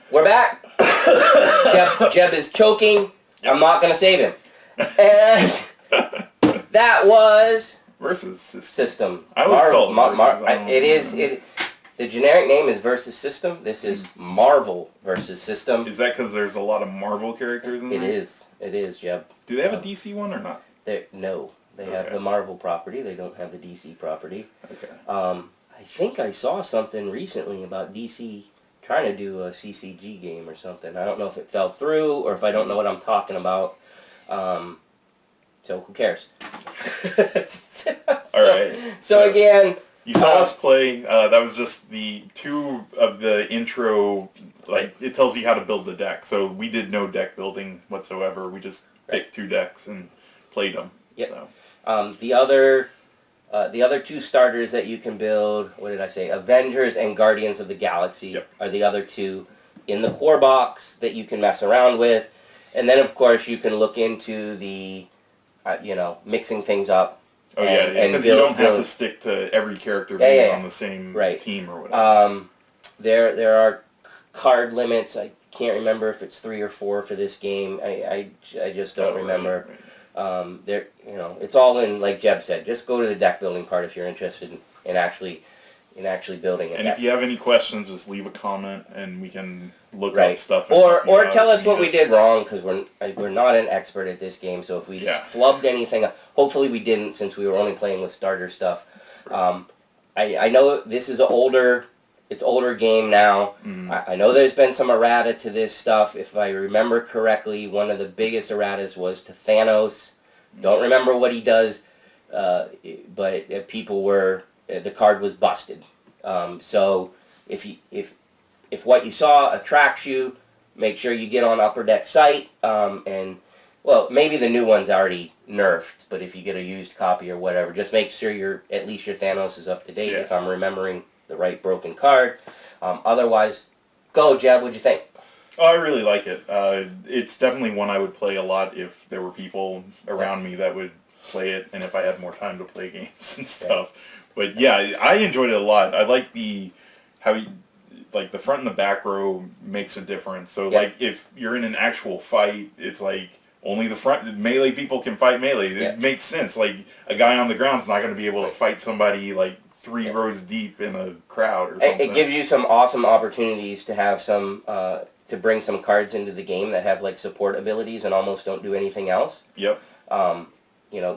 We're back. Jeb is choking. Yep. I'm not going to save him. And that was... Versus System. I always call it Versus. The generic name is Versus System. This is Marvel Versus System. Is that because there's a lot of Marvel characters in there? It is. It is, Jeb. Do they have a DC one or not? No. They have the Marvel property. They don't have the DC property. Okay. I think I saw something recently about DC trying to do a CCG game or something. I don't know if it fell through or if I don't know what I'm talking about. So who cares? All right. So again... You saw us play, that was just the two of the intro, like, it tells you how to build the deck. So we did no deck building whatsoever. We just picked 2 decks and played them. Yep. So. The other 2 starters that you can build, what did I say? Avengers and Guardians of the Galaxy are the other 2 in the core box that you can mess around with. And then, of course, you can look into the, mixing things up. Oh, because you don't have to stick to every character being on the same team or whatever. There are card limits. I can't remember if it's 3 or 4 for this game. I just don't remember. Right. It's all in, like Jeb said, just go to the deck building part if you're interested in actually building it. And if you have any questions, just leave a comment and we can look up stuff. Or tell us what we did wrong, because we're not an expert at this game. So if we flubbed anything, hopefully we didn't, since we were only playing with starter stuff. I know this is older game now. I know there's been some errata to this stuff. If I remember correctly, one of the biggest erratas was to Thanos. Don't remember what he does, but the card was busted. So if what you saw attracts you, make sure you get on Upper Deck site. Well, maybe the new one's already nerfed, but if you get a used copy or whatever, just make sure at least your Thanos is up to date. If I'm remembering the right broken card. Otherwise, go, Jeb. What'd you think? Oh, I really like it. It's definitely one I would play a lot if there were people around me that would play it, and if I had more time to play games and stuff. But yeah, I enjoyed it a lot. I like the front and the back row makes a difference. So like if you're in an actual fight, it's like only the front melee people can fight melee. It makes sense. Like a guy on the ground's not going to be able to fight somebody like 3 rows deep in a crowd or something. It gives you some awesome opportunities to have some to bring some cards into the game that have like support abilities and almost don't do anything else. Yep.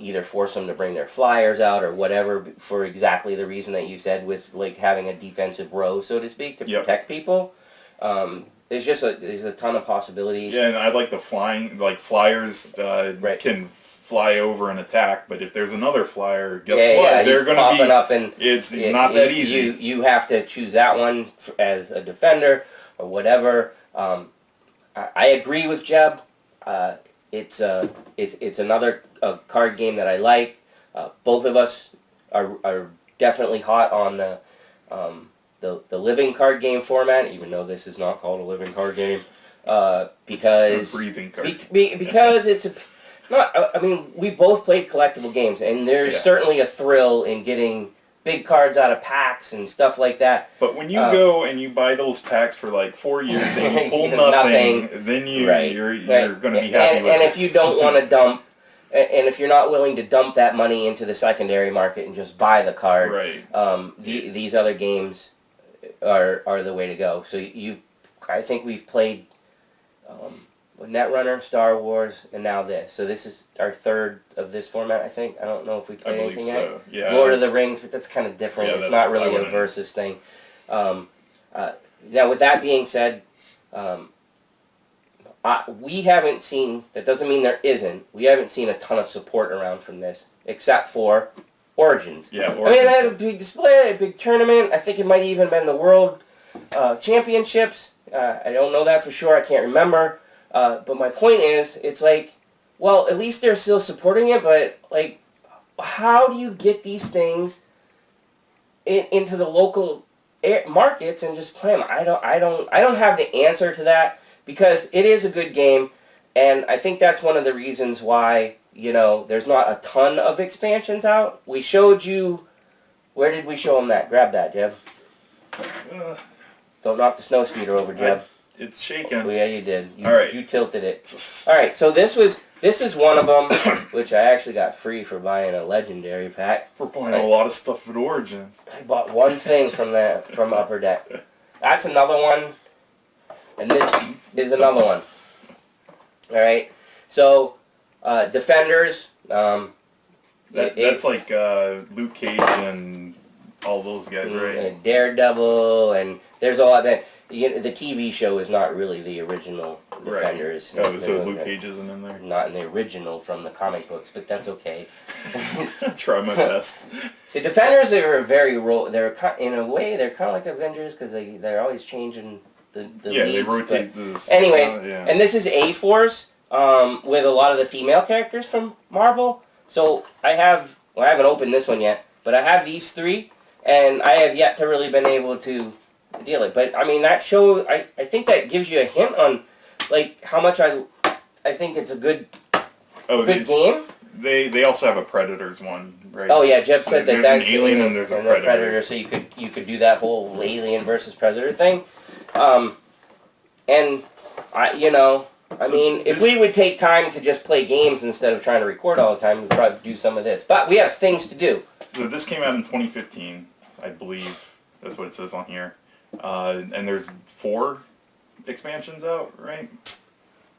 Either force them to bring their flyers out or whatever for exactly the reason that you said, with like having a defensive row, so to speak, to protect people. There's a ton of possibilities. Yeah, and I like the flying, like flyers can fly over and attack, but if there's another flyer, guess what? They're going to be up, and it's not that easy. You have to choose that one as a defender or whatever. I agree with Jeb. It's another card game that I like. Both of us are definitely hot on the living card game format, even though this is not called a living card game, because breathing card. Because it's we both played collectible games, and there's certainly a thrill in getting big cards out of packs and stuff like that. But when you go and you buy those packs for like 4 years and you pull nothing, then you're going to be happy with it. And if you don't want to dump, and if you're not willing to dump that money into the secondary market and just buy the card, these other games are the way to go. So I think we've played Netrunner, Star Wars, and now this. So this is our 3rd of this format, I think. I don't know if we played anything yet. Yeah. Lord of the Rings, but that's kind of different. It's not really a versus thing. Now, with that being said, we haven't seen, that doesn't mean there isn't, we haven't seen a ton of support around from this, except for Origins. Yeah, Origins. I mean, they had a big display, a big tournament. I think it might even been the World Championships. I don't know that for sure. I can't remember. But my point is, it's like, well, at least they're still supporting it, but like, how do you get these things into the local markets and just play them? I don't have the answer to that, because it is a good game, and I think that's one of the reasons why, there's not a ton of expansions out. We showed you, where did we show them that? Grab that, Jeb. Don't knock the snow speeder over, Jeb. It's shaking. Oh, yeah, you did. All right. You tilted it. All right, so this is one of them, which I actually got free for buying a legendary pack. We're buying a lot of stuff with Origins. I bought one thing from Upper Deck. That's another one, and this is another one. All right, so Defenders. That's like Luke Cage and all those guys, right? And Daredevil, and there's a lot that the TV show is not really the original Defenders. Right. Oh, so Luke Cage isn't in there? Not in the original from the comic books, but that's okay. Try my best. The Defenders are they're in a way they're kind of like Avengers because they're always changing the leads. They rotate the. Anyways, and this is A-Force with a lot of the female characters from Marvel. So I haven't opened this one yet, but I have these three, and I have yet to really been able to deal it. But I mean, that show, I think that gives you a hint on like how much I think it's a good game. They also have a Predators one, right? Oh yeah, Jeff said that there's an alien and there's a Predator. So you could do that whole alien versus Predator thing, and if we would take time to just play games instead of trying to record all the time, we'd probably do some of this. But we have things to do. So this came out in 2015, I believe. That's what it says on here. And there's 4 expansions out, right?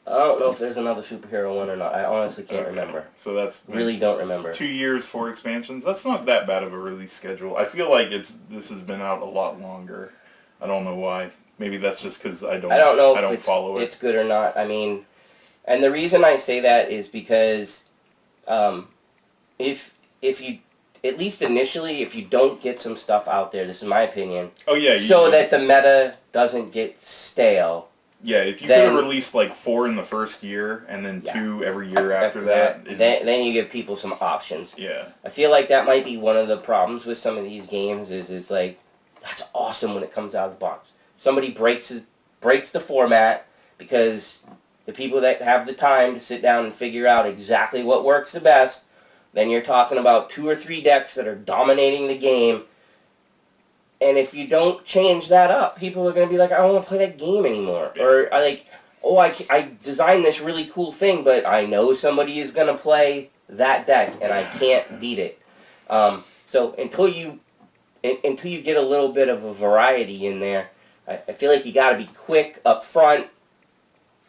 I don't know if there's another superhero one or not. I honestly can't remember. So that's really don't remember. 2 years, 4 expansions. That's not that bad of a release schedule. I feel like this has been out a lot longer. I don't know why. Maybe that's just because I don't follow it. It's good or not. I mean, and the reason I say that is because if you, at least initially, if you don't get some stuff out there, this is my opinion. Oh yeah. That the meta doesn't get stale. Yeah, if you could have released like 4 in the first year and then 2 every year after that. Then you give people some options. Yeah. I feel like that might be one of the problems with some of these games is like, that's awesome when it comes out of the box. Somebody breaks the format because the people that have the time to sit down and figure out exactly what works the best, then you're talking about 2 or 3 decks that are dominating the game. And if you don't change that up, people are going to be like, I don't want to play that game anymore. Yeah. Or I designed this really cool thing, but I know somebody is going to play that deck and I can't beat it. So until you get a little bit of a variety in there, I feel like you got to be quick up front.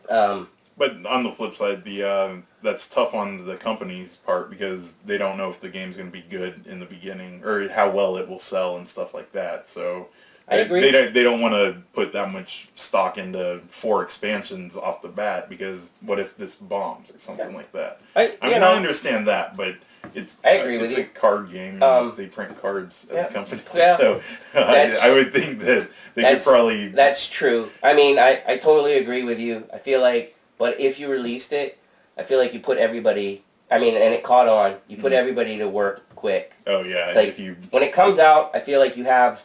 But on the flip side, that's tough on the company's part because they don't know if the game's going to be good in the beginning or how well it will sell and stuff like that. So I agree. They don't want to put that much stock into 4 expansions off the bat because what if this bombs or something like that? I understand that, but I agree with you. It's a card game. They print cards as a company, yeah. So I would think that they could probably. That's true. I mean, I totally agree with you. I feel like, but if you released it, I feel like you put everybody. I mean, and it caught on. You put everybody to work quick. Oh yeah. Like when it comes out, I feel like you have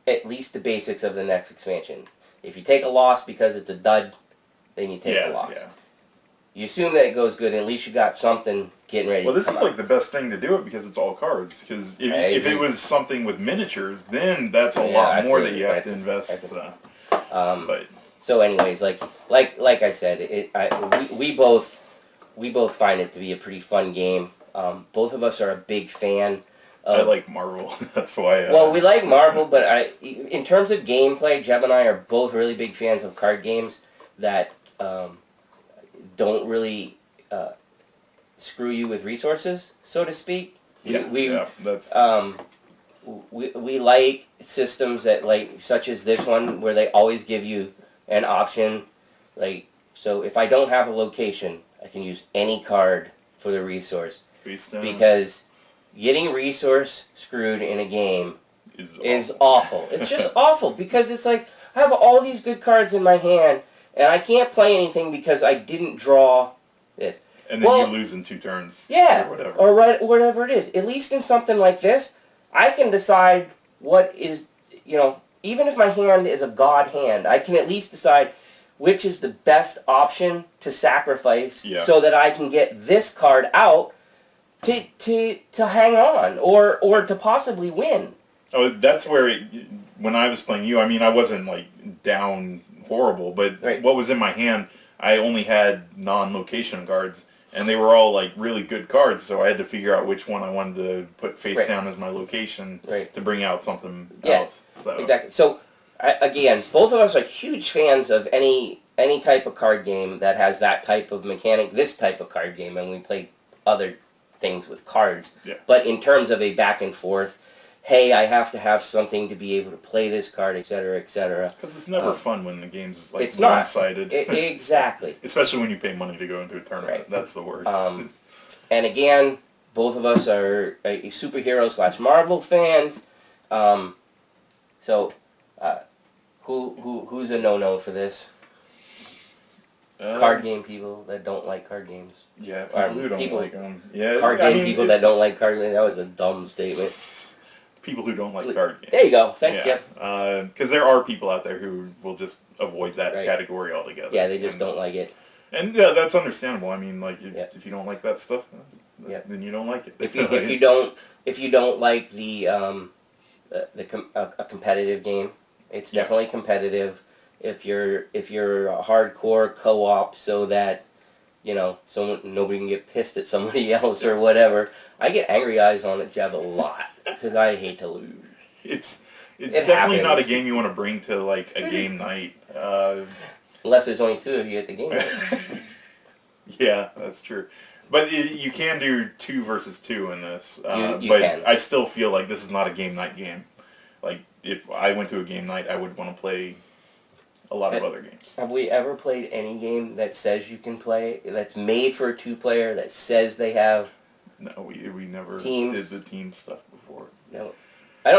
at least the basics of the next expansion. If you take a loss because it's a dud, then you take a loss. Yeah. You assume that it goes good, and at least you got something getting ready. Well, this is like the best thing to do it because it's all cards. Because if it was something with miniatures, then that's a lot more that you have to invest. But so, anyways, like I said, we both find it to be a pretty fun game. Both of us are a big fan. I like Marvel. That's why. Well, we like Marvel, but in terms of gameplay, Jeb and I are both really big fans of card games that don't really screw you with resources, so to speak. We like systems that such as this one where they always give you an option. So if I don't have a location, I can use any card for the resource. Because getting resource screwed in a game is awful. It's just awful because it's like I have all these good cards in my hand and I can't play anything because I didn't draw this. And then you lose in 2 turns. Yeah, or whatever it is. At least in something like this, I can decide what is, even if my hand is a god hand, I can at least decide which is the best option to sacrifice so that I can get this card out to hang on or to possibly win. Oh, that's where when I was playing you, I mean, I wasn't down horrible, but Right. what was in my hand, I only had non-location cards, and they were all like really good cards, so I had to figure out which one I wanted to put face Right. down as my location Right. to bring out something Yeah, else. So. exactly. So, again, both of us are huge fans of any type of card game that has that type of mechanic, this type of card game, and we play other things with cards. Yeah. But in terms of a back and forth, hey, I have to have something to be able to play this card, etc., etc. Because it's never fun when the game's like it's not. one-sided. Exactly. Especially when you pay money to go into a tournament. Right. That's the worst. And again, both of us are superhero/Marvel fans. So, who's a no-no for this? Card game people that don't like card games. Yeah, people who don't like them. Yeah, card game people that don't like card games. That was a dumb statement. People who don't like card games. There you go. Thanks, yeah. Jeff. Because there are people out there who will just avoid that Right. category altogether. Yeah, they just don't like it. And yeah, that's understandable. I mean, like if you don't like that stuff, then you don't like it. If you don't like a competitive game, it's definitely competitive. If you're a hardcore co-op, so that nobody can get pissed at somebody else or whatever. I get angry eyes on it, Jeb, a lot because I hate to lose. It's It definitely not a happens. game you want to bring to like a game night. Unless there's only two of you at the game. Yeah, that's true. But you can do 2 versus 2 in this. You but can. I still feel like this is not a game night game. Like if I went to a game night, I would want to play a lot of other games. Have we ever played any game that says you can play, that's made for a 2-player, that says they have... No, we never teams? did the team stuff before. No. I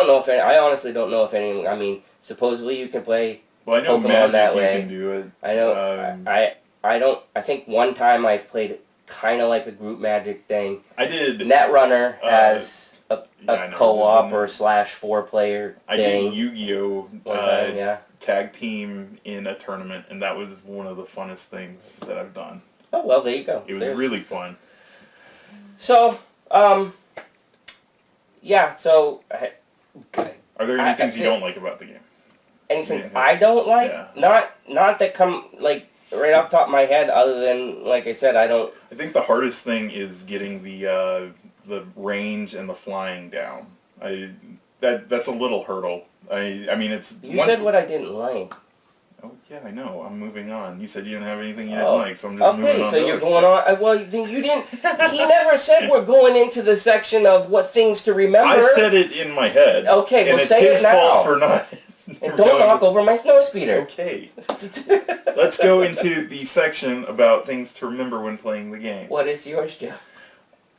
honestly don't know if any... I mean, supposedly you can play Well, I know Pokemon Magic that you way. can do it. I know. I don't... I think one time I've played kind of like a group Magic thing. I did. Netrunner has a I know. co-op or /4-player I thing. did Yu-Gi-Oh! One time, yeah. Tag team in a tournament, and that was one of the funnest things that I've done. Oh, well, there you go. It was really fun. So, yeah, so... Are there any things you don't like about the game? Anything I don't like? Yeah. Not that come, like, right off the top of my head, other than, like I said, I don't... I think the hardest thing is getting the range and the flying down. That's a little hurdle. I mean, it's... You said what I didn't like. Oh, yeah, I know. I'm moving on. You said you didn't have anything you didn't like, so I'm just moving on. Okay, so you're going on... Well, then you didn't... He never said we're going into the section of what things to remember. I said it in my head. Okay, well, and say it's his it now. fault for not... And don't knock over my snow speeder. Okay. Let's go into the section about things to remember when playing the game. What is yours, Joe?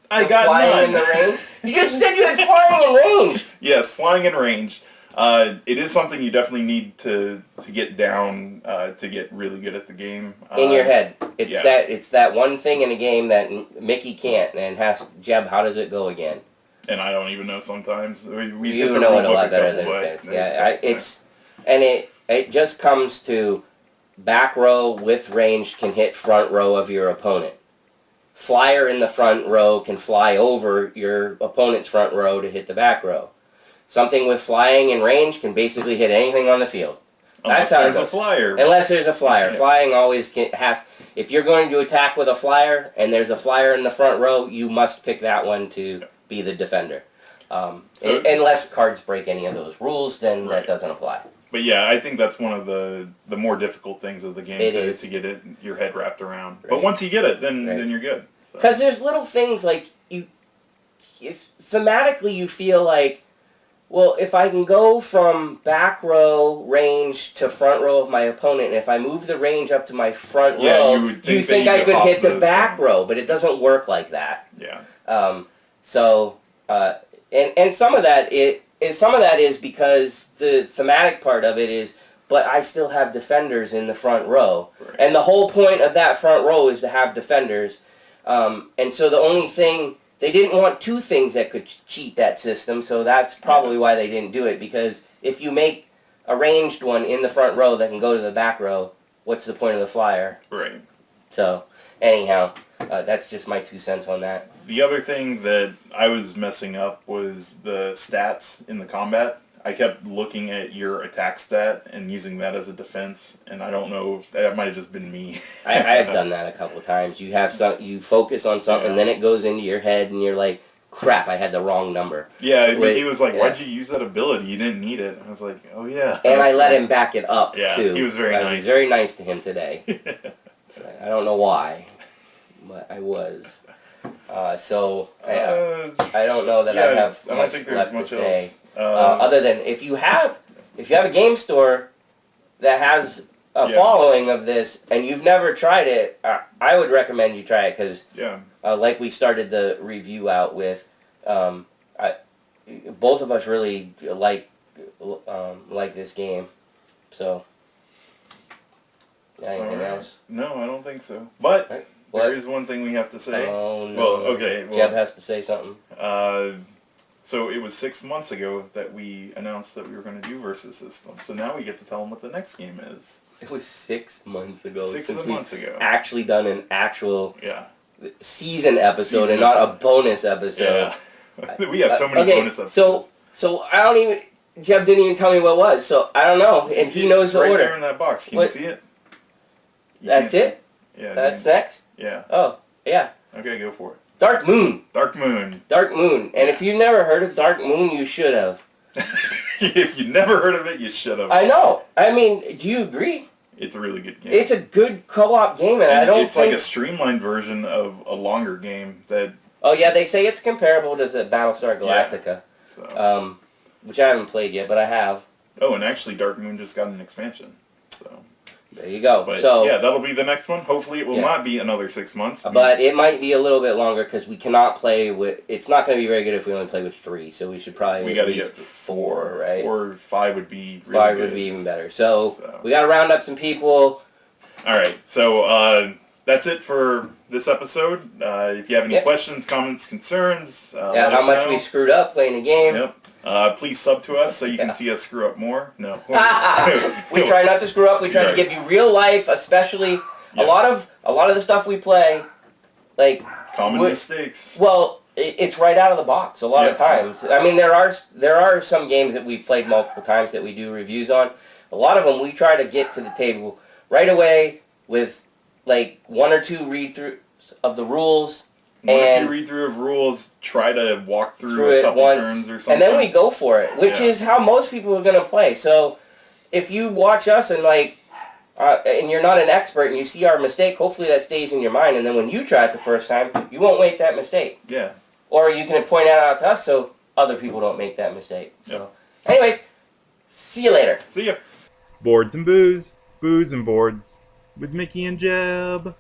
I got flying none. in the range? You just said you had flying in range. Yes, flying in range. It is something you definitely need to get down to get really good at the game. In your head. Yeah. It's that one thing in a game that Mickey can't and has... Jeb, how does it go again? And I don't even know sometimes. We You know it a lot better than it is. Yeah, it just comes to back row with range can hit front row of your opponent. Flyer in the front row can fly over your opponent's front row to hit the back row. Something with flying and range can basically hit anything on the field. Unless That's how it there's goes. a flyer. Unless there's a flyer. Yeah. Flying always has... If you're going to attack with a flyer and there's a flyer in the front row, you must pick that one to be the defender. Unless cards break any of those rules, then that doesn't apply. But yeah, I think that's one of the more difficult things of the game to get your head wrapped around. Right. But once you get it, then you're good. Because there's little things like thematically you feel like, well, if I can go from back row range to front row of my opponent, and if I move the range up to my front row, you think I could hit the back row, but it doesn't work like that. Yeah. And some of that is because the thematic part of it is, but I still have defenders in the front row, and the whole point of that front row is to have defenders, and so the only thing. They didn't want 2 things that could cheat that system, so that's probably why they didn't do it, because if you make a ranged one in the front row that can go to the back row, what's the point of the flyer? Right. So, anyhow, that's just my 2 cents on that. The other thing that I was messing up was the stats in the combat. I kept looking at your attack stat and using that as a defense, and I don't know, that might have just been me. I have done that a couple of times. You focus on something, and then it goes into your head, and you're like, crap, I had the wrong number. Yeah, but he was like, why'd you use that ability? You didn't need it. I was like, oh yeah. And I let him back it up, too. He was very nice. I was very nice to him today. I don't know why, but I was. I don't know that I have much left to say. Other than if you have a game store that has a following of this and you've never tried it, I would recommend you try it because, like we started the review out with, both of us really like this game. So, anything else? No, I don't think so. But there is one thing we have to say. Oh no! Well, okay. Jeb has to say something. So it was 6 months ago that we announced that we were going to do Versus System. So now we get to tell them what the next game is. It was 6 months ago. 6 months ago. Actually done an actual season episode and not a bonus episode. Yeah. We have so many bonus episodes. So I don't even... Jeb didn't even tell me what it was, so I don't know. And he knows the order. Right there in that box. Can you see it? That's it? Yeah. That's next? Yeah. Oh, yeah. Okay, go for it. Dark Moon. Dark Moon. Dark Moon. And if you've never heard of Dark Moon, you should have. If you never heard of it, you should have. I know. I mean, do you agree? It's a really good game. It's a good co-op game, and I don't It's like a streamlined version of a longer game that... Oh, yeah, they say it's comparable to the Battlestar Galactica, which I haven't played yet, but I have. Oh, and actually Dark Moon just got an expansion, so... There you go. But, so yeah, that'll be the next one. Hopefully it will not be another 6 months. But it might be a little bit longer because we cannot play with... It's not going to be very good if we only play with 3, so we should probably at least get 4, right? 4 or 5 would be really 5 good. would be even better. So we got to round up some people. All right, so that's it for this episode. If you have any questions, comments, concerns, how much we screwed up playing the game. Yep. Please sub to us so you can see us screw up more. No. We try not to screw up. We try to give you real life, especially a lot of the stuff we play, like common mistakes. Well, it's right out of the box a lot of times. I mean, there are some games that we've played multiple times that we do reviews on. A lot of them we try to get to the table right away with like 1 or 2 read-throughs of the rules. One or 2 read-through of rules, try to walk through a couple turns or something. And then we go for it, which is how most people are going to play. So if you watch us and and you're not an expert and you see our mistake, hopefully that stays in your mind. And then when you try it the first time, you won't make that mistake. Yeah. Or you can point it out to us so other people don't make that mistake. So, anyways, see you later. See ya. Boards and Booze, Booze and Boards, with Mickey and Jeb.